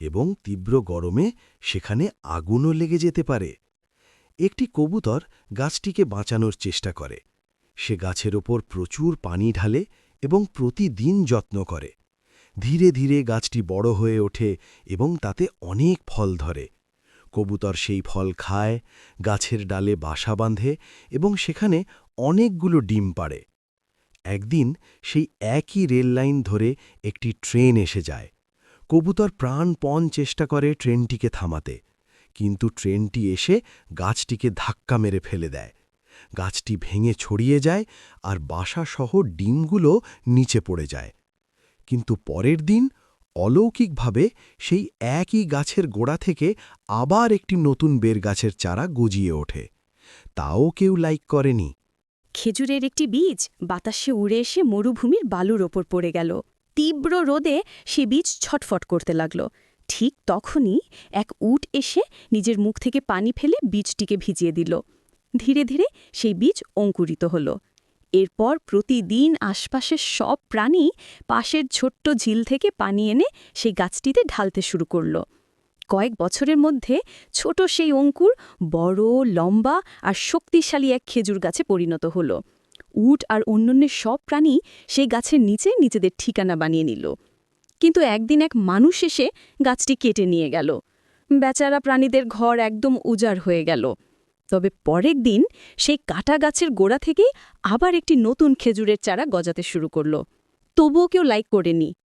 এবং তীব্র গরমে সেখানে আগুনও লেগে যেতে পারে। একটি কবুতর গাছটিকে বাঁচানোর চেষ্টা করে। সে গাছের ওপর প্রচুর পানি ঢালে এবং প্রতিদিন যত্ন করে। ধীরে ধীরে গাছটি বড় হয়ে ওঠে এবং তাতে অনেক ফল ধরে। কবুতর সেই ফল খায়, গাছের ডালে বাসা বাঁধে এবং সেখানে অনেকগুলো ডিম পাড়ে। একদিন সেই একই রেললাইন ধরে একটি ট্রেন এসে যায়। কবুতর প্রাণপণ চেষ্টা করে ট্রেনটিকে থামাতে, কিন্তু ট্রেনটি এসে গাছটিকে ধাক্কা মেরে ফেলে দেয়। গাছটি ভেঙে ছড়িয়ে যায় আর বাসাসহ ডিমগুলো নিচে পড়ে যায়। কিন্তু পরের দিন অলৌকিকভাবে সেই একই গাছের গোড়া থেকে আবার একটি নতুন বেরগাছের চারা গজিয়ে ওঠে। তাও কেউ লাইক করেনি। খেজুরের একটি বীজ বাতাসে উড়ে এসে মরুভূমির বালুর ওপর পড়ে গেল। তীব্র রোদে সে বীজ ছটফট করতে লাগল। ঠিক তখনই এক উট এসে নিজের মুখ থেকে পানি ফেলে বীজটিকে ভিজিয়ে দিল। ধীরে ধীরে সেই বীজ অঙ্কুরিত হল। এরপর প্রতিদিন আশপাশের সব প্রাণী পাশের ছোট্ট ঝিল থেকে পানি এনে সেই গাছটিতে ঢালতে শুরু করল। কয়েক বছরের মধ্যে ছোট সেই অঙ্কুর বড়, লম্বা আর শক্তিশালী এক খেজুর গাছে পরিণত হল। উট আর অন্যান্য সব প্রাণী সেই গাছের নিচে নিজেদের ঠিকানা বানিয়ে নিল। কিন্তু একদিন এক মানুষ এসে গাছটি কেটে নিয়ে গেল। বেচারা প্রাণীদের ঘর একদম উজাড় হয়ে গেল। তবে পরের দিন সেই কাটা গাছের গোড়া থেকেই আবার একটি নতুন খেজুরের চারা গজাতে শুরু করল। তবুও কেউ লাইক করেনি।